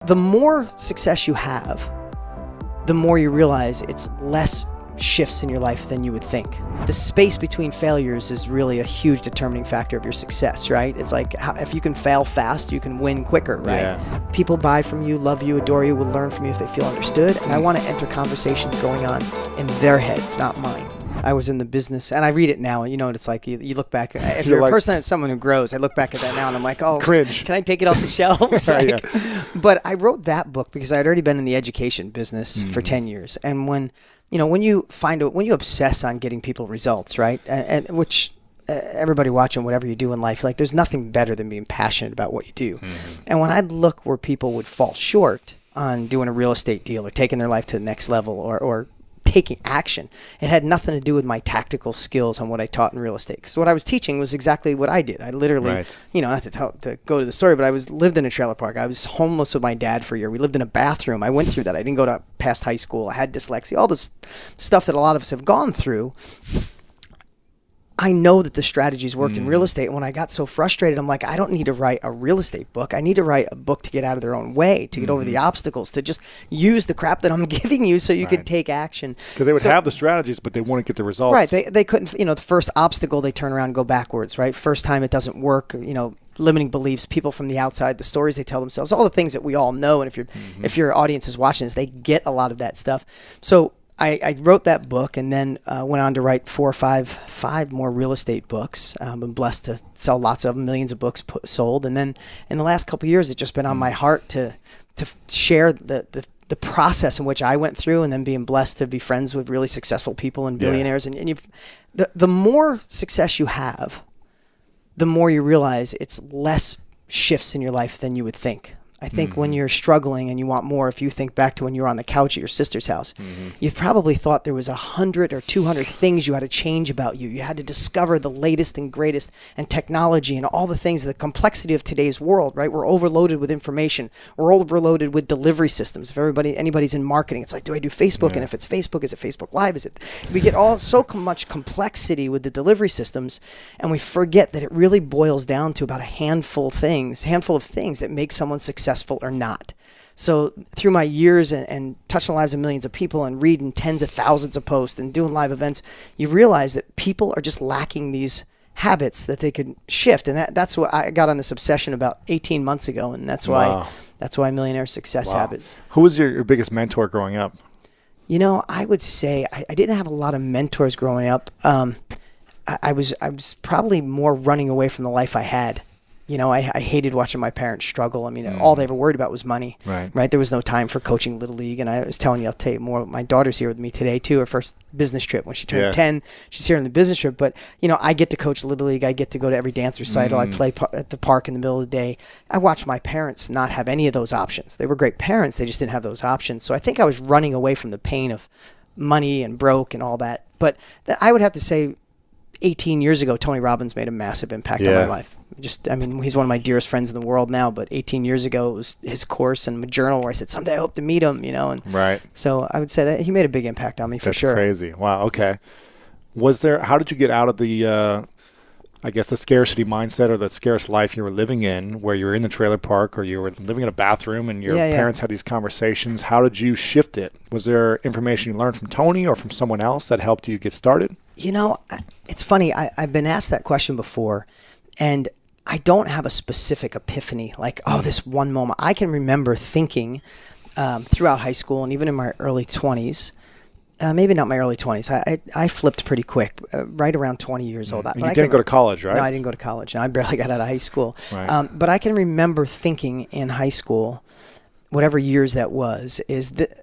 The more success you have, the more you realize it's less shifts in your life than you would think. The space between failures is really a huge determining factor of your success, right? It's like if you can fail fast, you can win quicker, right? Yeah. People buy from you, love you, adore you, will learn from you if they feel understood. And I want to enter conversations going on in their heads, not mine. I was in the business, and I read it now, and you know what it's like. You look back, if you're a person, someone who grows, I look back at that now, and I'm like, oh, cringe. Can I take it off the shelves? Yeah. But I wrote that book because I had already been in the education business for 10 years. And when you obsess on getting people results, right? And which everybody watching, whatever you do in life, like there's nothing better than being passionate about what you do. Mm-hmm. And when I'd look where people would fall short on doing a real estate deal or taking their life to the next level or taking action, it had nothing to do with my tactical skills on what I taught in real estate. Because what I was teaching was exactly what I did. I literally, not to go to the story, but I lived in a trailer park. I was homeless with my dad for a year. We lived in a bathroom. I went through that. I didn't go past high school. I had dyslexia, all this stuff that a lot of us have gone through. I know that the strategies worked in real estate. And when I got so frustrated, I'm like, I don't need to write a real estate book. I need to write a book to get out of their own way, to get over the obstacles, to just use the crap that I'm giving you so you could take action. Because they would have the strategies, but they wouldn't get the results. Right. They couldn't, the first obstacle, they turn around and go backwards, right? First time it doesn't work, limiting beliefs, people from the outside, the stories they tell themselves, all the things that we all know. And if your audience is watching this, they get a lot of that stuff. So I wrote that book and then went on to write five more real estate books. I've been blessed to sell lots of them, millions of books sold. And then in the last couple of years, it's just been on my heart to share the process in which I went through, and then being blessed to be friends with really successful people and billionaires. Yeah. And the more success you have, the more you realize it's less shifts in your life than you would think. I think when you're struggling and you want more, if you think back to when you were on the couch at your sister's house, you probably thought there was 100 or 200 things you had to change about you. You had to discover the latest and greatest and technology and all the things, the complexity of today's world, right? We're overloaded with information. We're overloaded with delivery systems. If anybody's in marketing, it's like, do I do Facebook? And if it's Facebook, is it Facebook Live? We get so much complexity with the delivery systems, and we forget that it really boils down to about a handful of things that make someone successful or not. So through my years and touching the lives of millions of people and reading tens of thousands of posts and doing live events, you realize that people are just lacking these habits that they could shift. And that's what I got on this obsession about 18 months ago. And that's why Millionaire Success Habits. Who was your biggest mentor growing up? I would say I didn't have a lot of mentors growing up. I was probably more running away from the life I had. I hated watching my parents struggle. I mean, all they ever worried about was money, right? There was no time for coaching Little League. And I was telling you, I'll tell you more. My daughter's here with me today, too, her first business trip. When she turned 10, she's here on the business trip. But, I get to coach Little League. I get to go to every dance recital. I play at the park in the middle of the day. I watched my parents not have any of those options. They were great parents. They just didn't have those options. So I think I was running away from the pain of money and broke and all that. But I would have to say 18 years ago, Tony Robbins made a massive impact on my life. He's one of my dearest friends in the world now, but 18 years ago, it was his course and my journal where I said, someday I hope to meet him, and so I would say that he made a big impact on me for sure. That's crazy. Wow. Okay. How did you get out of the scarcity mindset or the scarce life you were living in, where you were in the trailer park or you were living in a bathroom and your parents had these conversations? How did you shift it? Was there information you learned from Tony or from someone else that helped you get started? It's funny. I've been asked that question before, and I don't have a specific epiphany like, this one moment. I can remember thinking throughout high school and even in my early 20s, maybe not my early 20s. I flipped pretty quick, right around 20 years old. And you didn't go to college, right? No, I didn't go to college. No, I barely got out of high school. Right. But I can remember thinking in high school, whatever years that was, is that,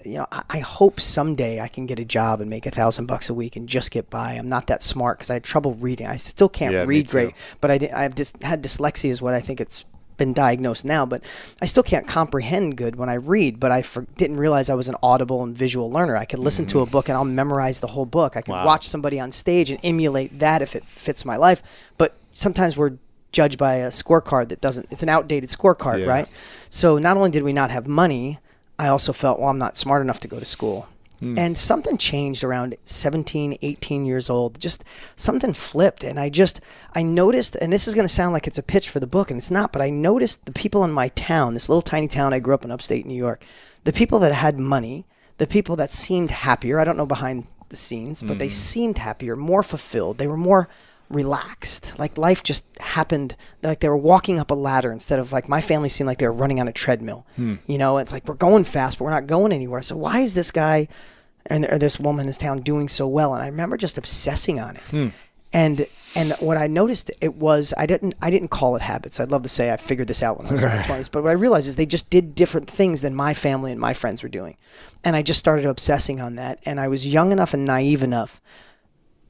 I hope someday I can get a job and make $1,000 a week and just get by. I'm not that smart because I had trouble reading. I still can't read great, but I've just had dyslexia is what I think it's been diagnosed now, but I still can't comprehend good when I read, but I didn't realize I was an audible and visual learner. I could listen to a book and I'll memorize the whole book. I could watch somebody on stage and emulate that if it fits my life, but sometimes we're judged by a scorecard it's an outdated scorecard, right? So not only did we not have money, I also felt, I'm not smart enough to go to school. And something changed around 17, 18 years old. Just something flipped. And I noticed, and this is going to sound like it's a pitch for the book, and it's not, but I noticed the people in my town, this little tiny town I grew up in upstate New York, the people that had money, the people that seemed happier, I don't know behind the scenes, but they seemed happier, more fulfilled. They were more relaxed. Like life just happened, like they were walking up a ladder instead of like my family seemed like they were running on a treadmill. You know, it's like we're going fast, but we're not going anywhere. So why is this guy or this woman in this town doing so well? And I remember just obsessing on it. And what I noticed, it was, I didn't call it habits. I'd love to say I figured this out when I was in my 20s, but what I realized is they just did different things than my family and my friends were doing. And I just started obsessing on that. And I was young enough and naive enough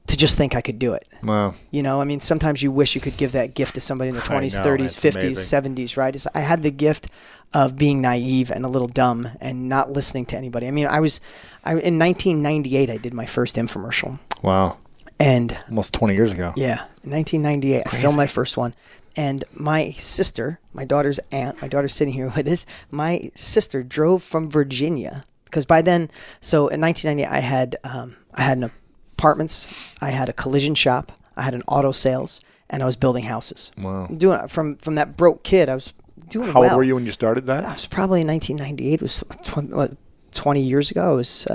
to just think I could do it. Wow. You know, I mean, sometimes you wish you could give that gift to somebody in their 20s, 30s, 50s, 70s, right? I had the gift of being naive and a little dumb and not listening to anybody. I mean, in 1998, I did my first infomercial. Wow. And almost 20 years ago. Yeah. In 1998, I filmed my first one. And my sister, my daughter's aunt, my daughter's sitting here with us, my sister drove from Virginia. Because by then, so in 1998, I had an apartments, I had a collision shop, I had an auto sales, and I was building houses. Wow. Doing it from that broke kid, I was doing How well. old were you when you started that? I was probably in 1998. It was 20 years ago. I was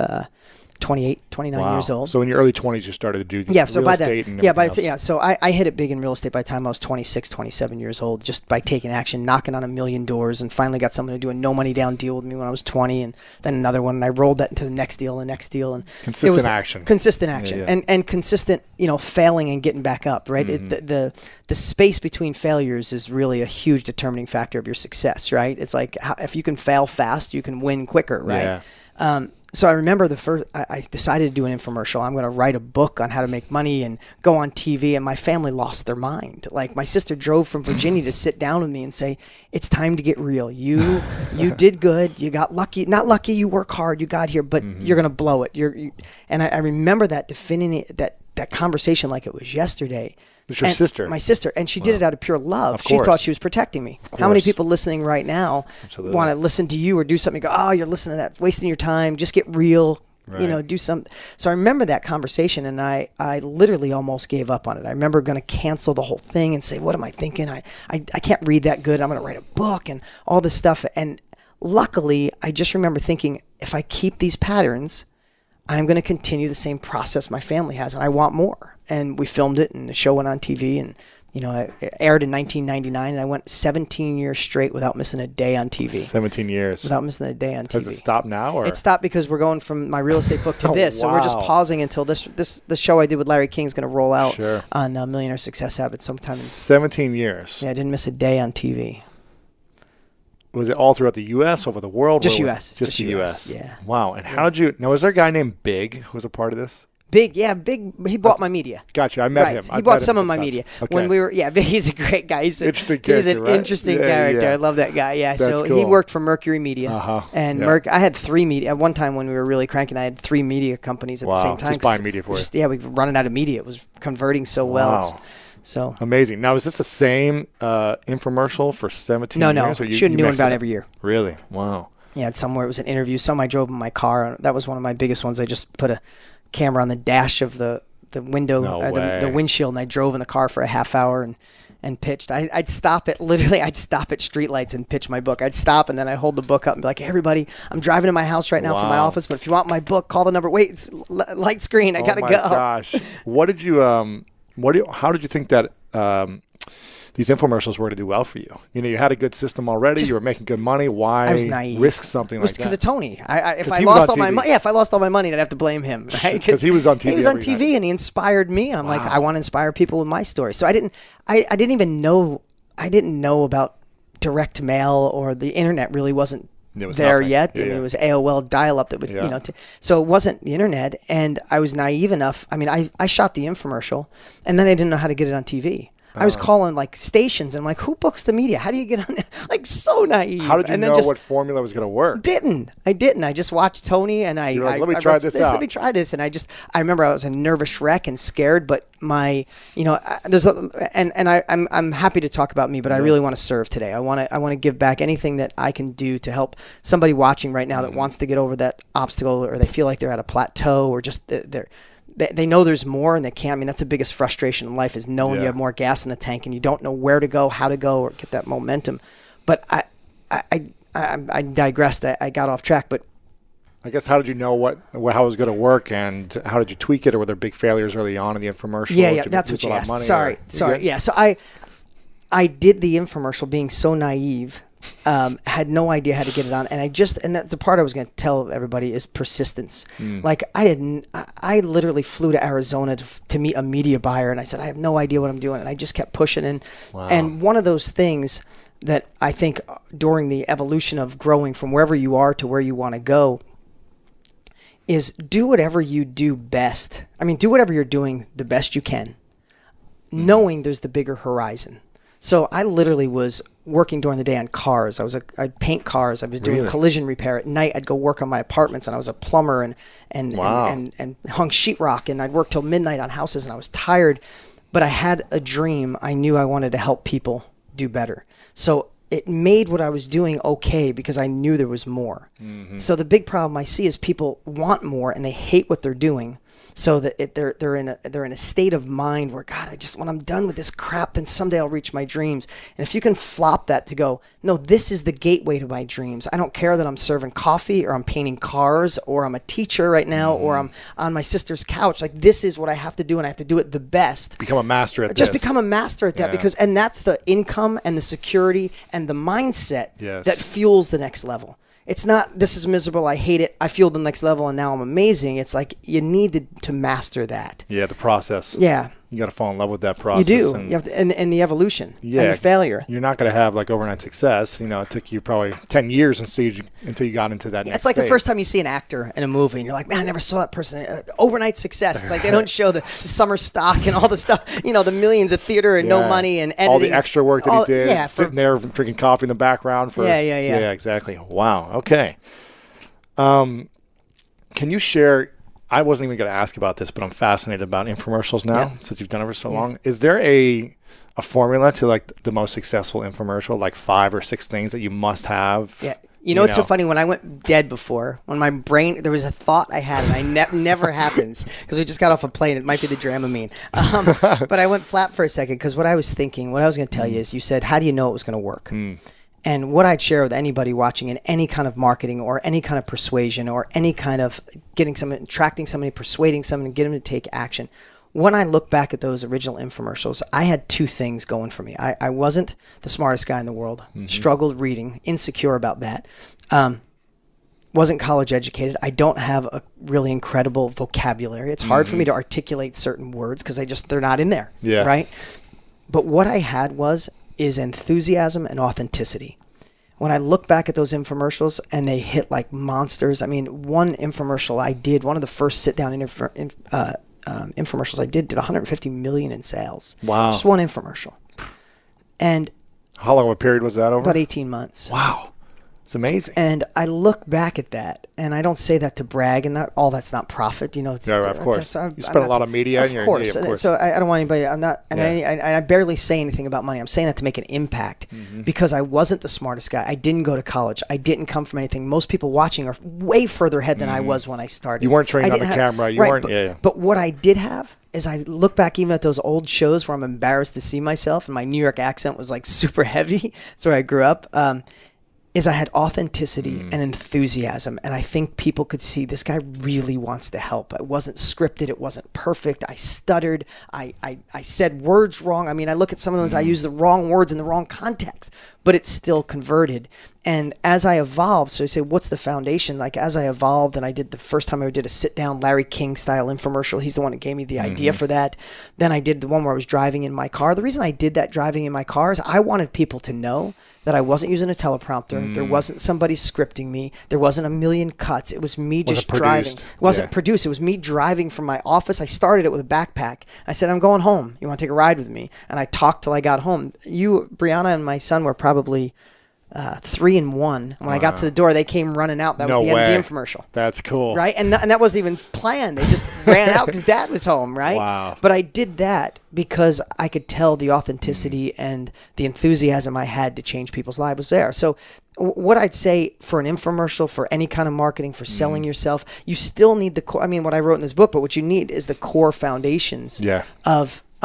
28, 29 years old. So in your early 20s, you started to do real estate and everything else. So I hit it big in real estate by the time I was 26, 27 years old, just by taking action, knocking on 1 million doors, and finally got someone to do a no money down deal with me when I was 20, and then another one, and I rolled that into the next deal, and consistent action. Consistent action. Yeah. And consistent, failing and getting back up, right? The space between failures is really a huge determining factor of your success, right? It's like if you can fail fast, you can win quicker, right? Yeah. So I remember I decided to do an infomercial. I'm going to write a book on how to make money and go on TV. And my family lost their mind. Like my sister drove from Virginia to sit down with me and say, "It's time to get real. You did good. You got lucky. Not lucky. You work hard. You got here, but you're going to blow it." And I remember that that conversation like it was yesterday. It's your sister. My sister. And she did it out of pure love. She thought she was protecting me. How many people listening right now want to listen to you or do something, go, "Oh, you're listening to that, wasting your time. Just get real." Right. Do something. So I remember that conversation, and I literally almost gave up on it. I remember going to cancel the whole thing and say, "What am I thinking? I can't read that good. I'm going to write a book," and all this stuff. And luckily, I just remember thinking, if I keep these patterns, I'm going to continue the same process my family has, and I want more. And we filmed it, and the show went on TV, and it aired in 1999, and I went 17 years straight without missing a day on TV. 17 years. Without missing a day on TV. Has it stopped now? Or? It stopped because we're going from my real estate book to this, so we're just pausing until the show I did with Larry King is going to roll out on Millionaire Success Habits sometime. 17 years. Yeah, I didn't miss a day on TV. Was it all throughout the U.S., over the world? Just U.S. Just the U.S. Yeah. Wow. And how did you... Now, was there a guy named Big who was a part of this? Big. He bought my media. Gotcha. I met him. He bought some of my media. Okay. When we were... Yeah, he's a great guy. He's an interesting character. Yeah. I love that guy. Yeah. That's so cool. He worked for Mercury Media. And I had 3 media. At one time when we were really cranking, I had 3 media companies at the same time. Just buying media for it. Yeah, we were running out of media. It was converting so well. Wow. So amazing. Now, is this the same infomercial for 17 years? No. Or Shoot a new one about every year. Really? Wow. Yeah, somewhere it was an interview. Some I drove in my car. That was one of my biggest ones. I just put a camera on the dash of the window, the windshield, and I drove in the car for a half hour and pitched. I'd stop at streetlights and pitch my book. I'd stop, and then I'd hold the book up and be like, "Hey, everybody, I'm driving to my house right now from my office, but if you want my book, call the number. Wait, it's light screen. I got to go." Oh, my gosh. How did you think that these infomercials were to do well for you? You had a good system already. You were making good money. Why I was naive. Risk something like that? Because of Tony. If I lost all my money, I'd have to blame him, right? Because he was on TV. He was on TV, and he inspired me. And I'm like, I want to inspire people with my story. So I didn't even know. I didn't know about direct mail, or the internet really wasn't there yet. I mean, it was AOL dial-up that would, so it wasn't the internet. And I was naive enough. I mean, I shot the infomercial, and then I didn't know how to get it on TV. I was calling like stations and I'm like, who books the media? How do you get on there? Like so naive. How did you know what formula was going to work? I didn't. I just watched Tony and You're like, let me try this out. Let me try this. And I remember I was a nervous wreck and scared, but I'm happy to talk about me, but I really want to serve today. I want to give back anything that I can do to help somebody watching right now that wants to get over that obstacle, or they feel like they're at a plateau, or just they know there's more and they can't. I mean, that's the biggest frustration in life, is knowing you have more gas in the tank and you don't know where to go, how to go, or get that momentum. But I digressed. I got off track, but I guess, how did you know how it was going to work, and how did you tweak it, or were there big failures early on in the infomercial? Yeah, that's what you asked. Sorry. Yeah, so I did the infomercial being so naive, had no idea how to get it on, and that's the part I was going to tell everybody is persistence. Like I literally flew to Arizona to meet a media buyer, and I said, I have no idea what I'm doing, and I just kept pushing. And one of those things that I think during the evolution of growing from wherever you are to where you want to go is do whatever you do best. I mean, do whatever you're doing the best you can, knowing there's the bigger horizon. So I literally was working during the day on cars. I'd paint cars. I was doing collision repair at night. I'd go work on my apartments, and I was a plumber and hung sheetrock, and I'd work till midnight on houses, and I was tired, but I had a dream. I knew I wanted to help people do better. So it made what I was doing okay, because I knew there was more. So the big problem I see is people want more and they hate what they're doing. So that they're in a state of mind where, God, when I'm done with this crap, then someday I'll reach my dreams. And if you can flop that to go, no, this is the gateway to my dreams. I don't care that I'm serving coffee, or I'm painting cars, or I'm a teacher right now, or I'm on my sister's couch. Like, this is what I have to do, and I have to do it the best. Become a master at this. Just become a master at that, and that's the income and the security and the mindset that fuels the next level. It's not, this is miserable, I hate it, I feel the next level, and now I'm amazing. It's like, you need to master that. Yeah, the process. Yeah. You got to fall in love with that process. You do. You have to, and the evolution and the failure. You're not going to have like overnight success. It took you probably 10 years until you got into that next It's like phase. the first time you see an actor in a movie and you're like, man, I never saw that person. Overnight success. It's like they don't show the summer stock and all the stuff, the millions of theater and no money and editing. All the extra work that he did, sitting there drinking coffee in the background. Yeah, exactly. Wow. Okay. Can you share... I wasn't even going to ask about this, but I'm fascinated about infomercials now, since you've done it for so long. Is there a formula to like the most successful infomercial, like 5 or 6 things that you must have? Yeah. It's so funny. When I went dead before, when my brain, there was a thought I had, and I never happens, because we just got off a plane. It might be the Dramamine. But I went flat for a second, because what I was thinking, what I was going to tell you is, you said, how do you know it was going to work? And what I'd share with anybody watching in any kind of marketing or any kind of persuasion or any kind of attracting somebody, persuading someone, and getting them to take action. When I look back at those original infomercials, I had 2 things going for me. I wasn't the smartest guy in the world, struggled reading, insecure about that, wasn't college educated. I don't have a really incredible vocabulary. It's hard for me to articulate certain words because they're not in there, right? But what I had is enthusiasm and authenticity. When I look back at those infomercials and they hit like monsters, I mean, one infomercial I did, one of the first sit-down infomercials I did 150 million in sales. Wow. Just one infomercial. And how long of a period was that over? About 18 months. Wow. It's amazing. And I look back at that, and I don't say that to brag, and that's not profit. It's, of course. You spend a lot of media. Of course. So I don't want anybody, I'm not, and I barely say anything about money. I'm saying that to make an impact, because I wasn't the smartest guy. I didn't go to college. I didn't come from anything. Most people watching are way further ahead than I was when I started. You weren't trained on the camera. You weren't. But what I did have is, I look back even at those old shows where I'm embarrassed to see myself, and my New York accent was like super heavy. That's where I grew up. Is I had authenticity and enthusiasm, and I think people could see this guy really wants to help. It wasn't scripted. It wasn't perfect. I stuttered. I said words wrong. I mean, I look at some of those, I use the wrong words in the wrong context, but it still converted. And as I evolved, so you say, what's the foundation? Like as I evolved, and I did the first time I did a sit down Larry King style infomercial. He's the one that gave me the idea for that. Then I did the one where I was driving in my car. The reason I did that driving in my car is I wanted people to know that I wasn't using a teleprompter. There wasn't somebody scripting me. There wasn't a million cuts. It was me just driving. It wasn't produced. It was me driving from my office. I started it with a backpack. I said, I'm going home. You want to take a ride with me? And I talked till I got home. You, Brianna, and my son were probably 3 and 1. When I got to the door, they came running out. That was the end of the infomercial. That's cool. Right? And that wasn't even planned. They just ran out because Dad was home, right? Wow. But I did that because I could tell the authenticity and the enthusiasm I had to change people's lives was there. So what I'd say for an infomercial, for any kind of marketing, for selling yourself, you still need the core. I mean, what I wrote in this book, but what you need is the core foundations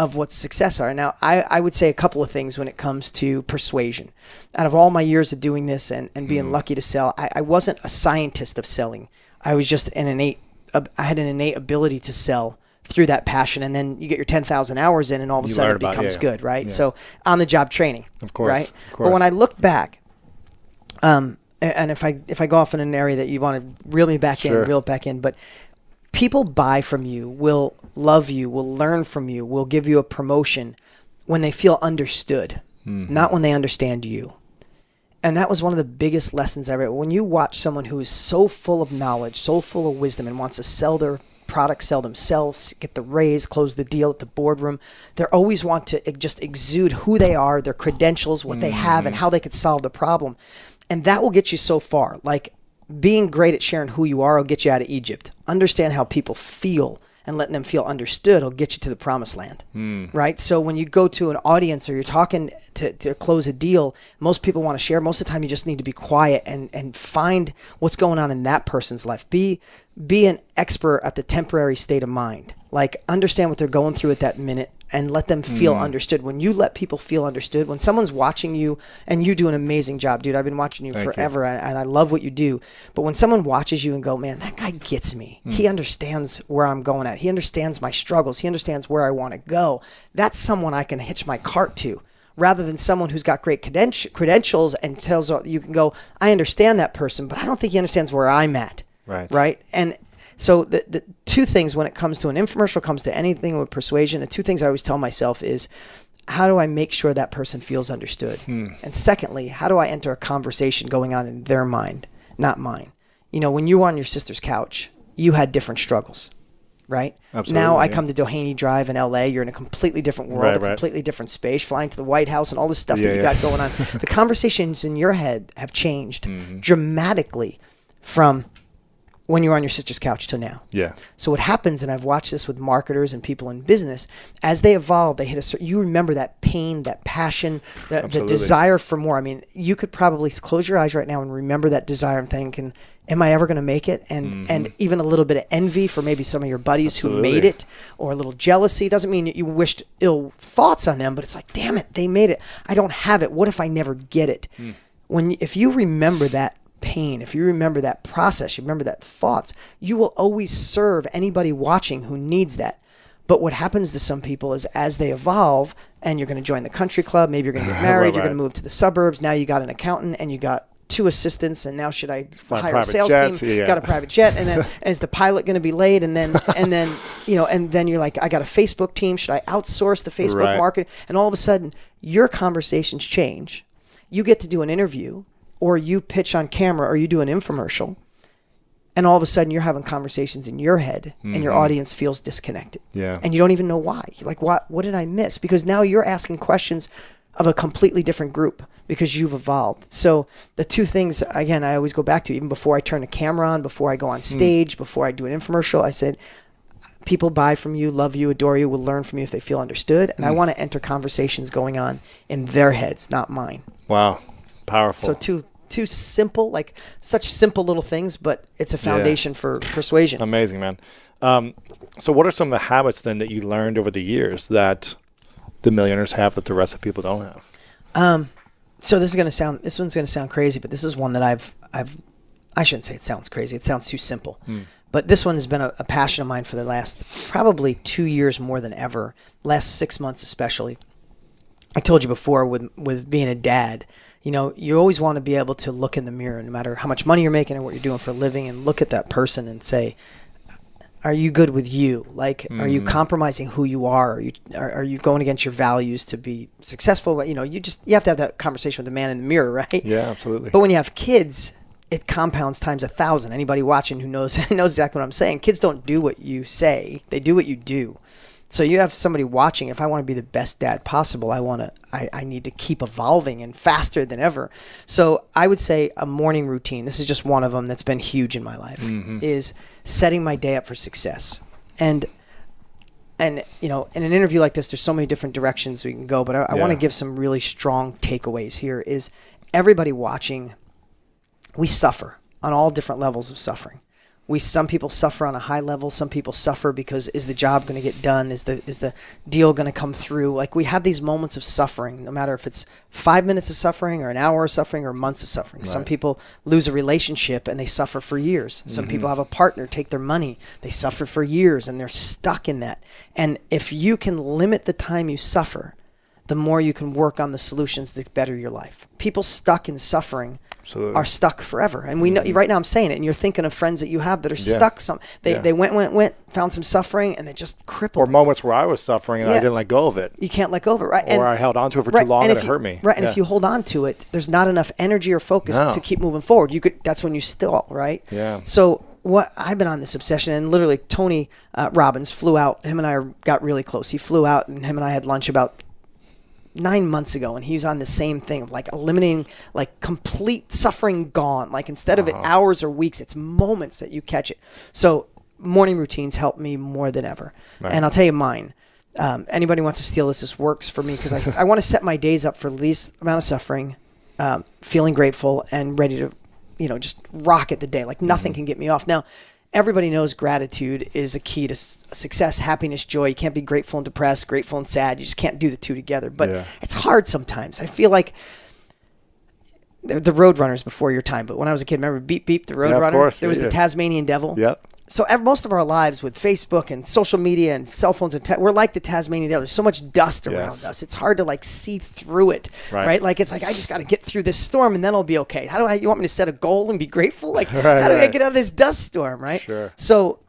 of what success are. Now, I would say a couple of things when it comes to persuasion. Out of all my years of doing this and being lucky to sell, I wasn't a scientist of selling. I was just I had an innate ability to sell through that passion. And then you get your 10,000 hours in and all of a sudden it becomes good, right? Yeah. So on the job training, of course, right? Of course. But when I look back, and if I go off in an area that you want to reel it back in, but people buy from you, will love you, will learn from you, will give you a promotion when they feel understood, not when they understand you. And that was one of the biggest lessons I read. When you watch someone who is so full of knowledge, so full of wisdom, and wants to sell their product, sell themselves, get the raise, close the deal at the boardroom, they always want to just exude who they are, their credentials, what they have, and how they could solve the problem. And that will get you so far. Like, being great at sharing who you are will get you out of Egypt. Understand how people feel and letting them feel understood will get you to the promised land, right? So when you go to an audience or you're talking to close a deal, most people want to share. Most of the time you just need to be quiet and find what's going on in that person's life. Be an expert at the temporary state of mind. Like, understand what they're going through at that minute and let them feel understood. When you let people feel understood, when someone's watching you, and you do an amazing job, dude. I've been watching you forever, and I love what you do. But when someone watches you and go, man, that guy gets me. He understands where I'm going at. He understands my struggles. He understands where I want to go. That's someone I can hitch my cart to, rather than someone who's got great credentials and tells you can go, I understand that person, but I don't think he understands where I'm at. Right? And so the two things when it comes to an infomercial, comes to anything with persuasion, the two things I always tell myself is, how do I make sure that person feels understood? And secondly, how do I enter a conversation going on in their mind, not mine? You know, when you were on your sister's couch, you had different struggles, right? Absolutely, now I come to Doheny Drive in LA, you're in a completely different world, a completely different space, flying to the White House and all this stuff that you got going on. The conversations in your head have changed dramatically from when you were on your sister's couch to now. Yeah. So what happens, and I've watched this with marketers and people in business, as they evolve, they hit a certain, you remember that pain, that passion, the desire for more. I mean, you could probably close your eyes right now and remember that desire and thinking, am I ever going to make it? And even a little bit of envy for maybe some of your buddies who made it, or a little jealousy. Doesn't mean you wished ill thoughts on them, but it's like, damn it, they made it. I don't have it. What if I never get it? If you remember that pain, if you remember that process, you remember that thoughts, you will always serve anybody watching who needs that. But what happens to some people is, as they evolve, and you're going to join the country club, maybe you're going to get married, you're going to move to the suburbs, now you got an accountant and you got 2 assistants, and now should I hire a sales team? Got a private jet, and then is the pilot going to be late? And then you're like, I got a Facebook team. Should I outsource the Facebook marketing? And all of a sudden, your conversations change. You get to do an interview, or you pitch on camera, or you do an infomercial, and all of a sudden you're having conversations in your head, and your audience feels disconnected. Yeah. And you don't even know why. You're like, what did I miss? Because now you're asking questions of a completely different group because you've evolved. So the two things, again, I always go back to, even before I turn the camera on, before I go on stage, before I do an infomercial, I said, people buy from you, love you, adore you, will learn from you if they feel understood. And I want to enter conversations going on in their heads, not mine. Wow. Powerful. So two simple, like such simple little things, but it's a foundation for persuasion. Amazing, man. So what are some of the habits then that you learned over the years that the millionaires have that the rest of people don't have? So this one's going to sound crazy, but this is one that I shouldn't say it sounds crazy. It sounds too simple. But this one has been a passion of mine for the last probably 2 years more than ever, last 6 months especially. I told you before with being a dad, you always want to be able to look in the mirror, no matter how much money you're making or what you're doing for a living, and look at that person and say, are you good with you? Like, are you compromising who you are? Are you going against your values to be successful? But, you have to have that conversation with the man in the mirror, right? Yeah, absolutely. But when you have kids, it compounds times 1,000. Anybody watching who knows exactly what I'm saying. Kids don't do what you say; they do what you do. So you have somebody watching. If I want to be the best dad possible, I need to keep evolving and faster than ever. So I would say a morning routine, this is just one of them that's been huge in my life, is setting my day up for success. And in an interview like this, there's so many different directions we can go, but I want to give some really strong takeaways here. Is everybody watching, we suffer on all different levels of suffering. Some people suffer on a high level. Some people suffer because, is the job going to get done? Is the deal going to come through? Like, we have these moments of suffering, no matter if it's 5 minutes of suffering or an hour of suffering or months of suffering. Right. Some people lose a relationship and they suffer for years. Some people have a partner take their money. They suffer for years and they're stuck in that. And if you can limit the time you suffer, the more you can work on the solutions to better your life. People stuck in suffering are stuck forever. And we know, right now I'm saying it, and you're thinking of friends that you have that are stuck. They went, found some suffering, and they just crippled. Or moments where I was suffering and I didn't let go of it. You can't let go of it, right? Or I held on to it for too long and it hurt me. Right, and if you hold on to it, there's not enough energy or focus to keep moving forward. That's when you stall, right? Yeah. So what I've been on this obsession, and literally Tony Robbins flew out. Him and I got really close. He flew out, and him and I had lunch about 9 months ago, and he's on the same thing of like eliminating, like, complete suffering gone. Like, instead of it hours or weeks, it's moments that you catch it. So morning routines help me more than ever. Right. And I'll tell you mine. Anybody wants to steal this works for me, because I want to set my days up for the least amount of suffering, feeling grateful and ready to, just rocket the day. Like, nothing can get me off. Now, everybody knows gratitude is a key to success, happiness, joy. You can't be grateful and depressed, grateful and sad. You just can't do the two together. But it's hard sometimes. I feel like the Roadrunners before your time. But when I was a kid, remember Beep Beep, the Roadrunner? Of course, there was the Tasmanian Devil. Yep. So most of our lives with Facebook and social media and cell phones, we're like the Tasmanian Devil. There's so much dust around us. It's hard to, like, see through it, right? Like, it's like, I just got to get through this storm and then I'll be okay. You want me to set a goal and be grateful? Like, how do I get out of this dust storm, right? Sure. So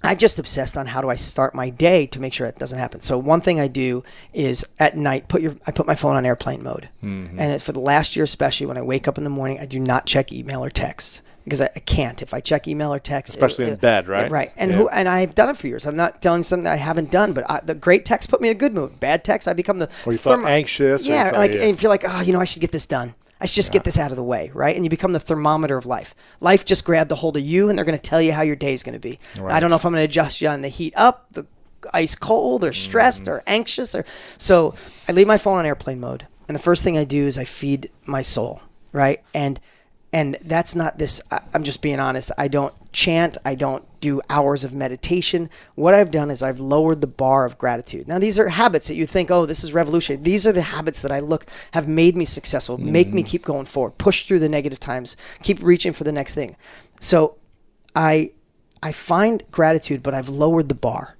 I just obsessed on how do I start my day to make sure that doesn't happen. So one thing I do is at night, I put my phone on airplane mode. And for the last year, especially when I wake up in the morning, I do not check email or text. Because I can't. If I check email or text, especially in bed, right? Right. And and I've done it for years. I'm not telling you something that I haven't done, but the great text put me in a good mood. Bad text, I become the. Or you feel anxious. Yeah, and you feel like, I should get this done. I should just get this out of the way, right? And you become the thermometer of life. Life just grabbed a hold of you, and they're going to tell you how your day is going to be. Right. I don't know if I'm going to adjust you on the heat up, the ice cold, or stressed, or anxious, so I leave my phone on airplane mode, and the first thing I do is I feed my soul, right? And that's not this, I'm just being honest. I don't chant. I don't do hours of meditation. What I've done is I've lowered the bar of gratitude. Now, these are habits that you think, this is revolutionary. These are the habits that have made me successful, make me keep going forward, push through the negative times, keep reaching for the next thing. So I find gratitude, but I've lowered the bar.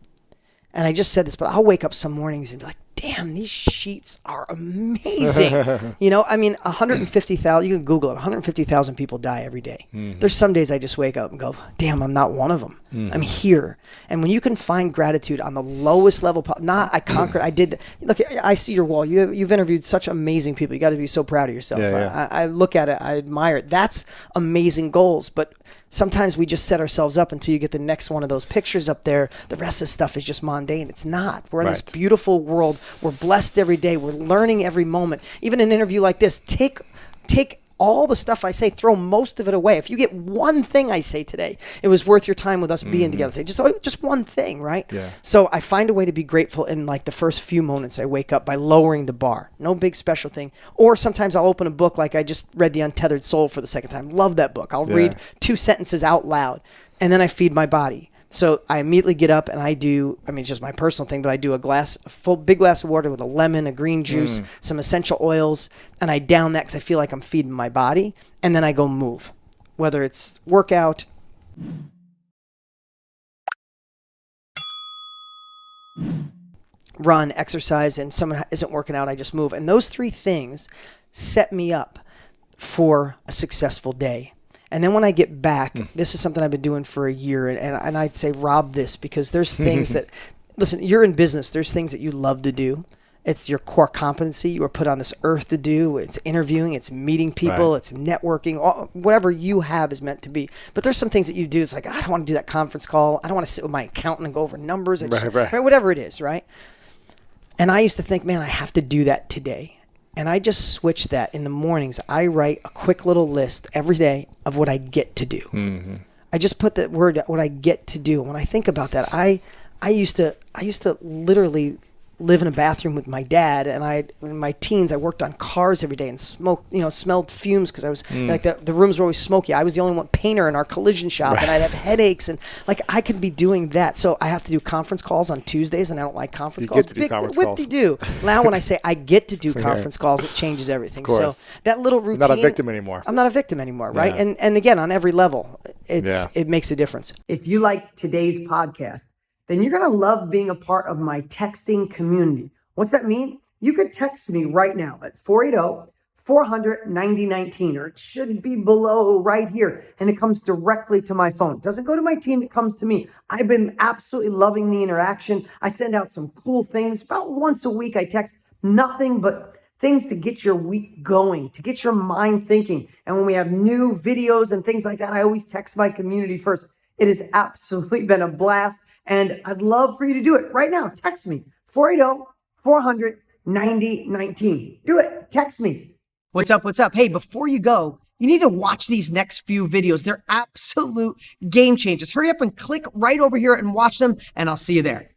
And I just said this, but I'll wake up some mornings and be like, damn, these sheets are amazing. 150,000, you can Google it, 150,000 people die every day. There's some days I just wake up and go, damn, I'm not one of them. I'm here. And when you can find gratitude on the lowest level, I conquered, I did. Look, I see your wall. You've interviewed such amazing people. You got to be so proud of yourself. I look at it, I admire it. That's amazing goals. But sometimes we just set ourselves up until you get the next one of those pictures up there. The rest of the stuff is just mundane. It's not. We're in this beautiful world. We're blessed every day. We're learning every moment. Even an interview like this, take all the stuff I say, throw most of it away. If you get one thing I say today, it was worth your time with us being together. Just one thing, right? Yeah. So I find a way to be grateful in, like, the first few moments I wake up by lowering the bar. No big special thing. Or sometimes I'll open a book, like I just read The Untethered Soul for the second time. Love that book. I'll read 2 sentences out loud, and then I feed my body. So I immediately get up and I do, it's just my personal thing, but I do a big glass of water with a lemon, a green juice, some essential oils, and I down that because I feel like I'm feeding my body, and then I go move, whether it's workout. Run, exercise, and someone isn't working out, I just move. And those 3 things set me up for a successful day. And then when I get back, this is something I've been doing for a year, and I'd say rob this, because there's things that, listen, you're in business, there's things that you love to do. It's your core competency. You were put on this earth to do. It's interviewing, it's meeting people, it's networking, whatever you have is meant to be. But there's some things that you do, it's like, I don't want to do that conference call. I don't want to sit with my accountant and go over numbers. Right, whatever it is, right? And I used to think, man, I have to do that today. And I just switched that. In the mornings, I write a quick little list every day of what I get to do. I just put that word, what I get to do. When I think about that, I used to literally live in a bathroom with my dad, and in my teens I worked on cars every day and smelled fumes because I was like the rooms were always smoky. I was the only one painter in our collision shop, and I'd have headaches, and like I could be doing that. So I have to do conference calls on Tuesdays, and I don't like conference calls. Whip-de-doo. Now when I say I get to do conference calls, it changes everything. So that little routine. You're not a victim anymore. I'm not a victim anymore, right? And again, on every level, it makes a difference. If you like today's podcast, then you're going to love being a part of my texting community. What's that mean? You could text me right now at 480-400-9019, or it should be below right here, and it comes directly to my phone. It doesn't go to my team, it comes to me. I've been absolutely loving the interaction. I send out some cool things. About once a week, I text nothing but things to get your week going, to get your mind thinking. And when we have new videos and things like that, I always text my community first. It has absolutely been a blast, and I'd love for you to do it right now. Text me, 480-400-9019. Do it. Text me. What's up? What's up? Hey, before you go, you need to watch these next few videos. They're absolute game changers. Hurry up and click right over here and watch them, and I'll see you there.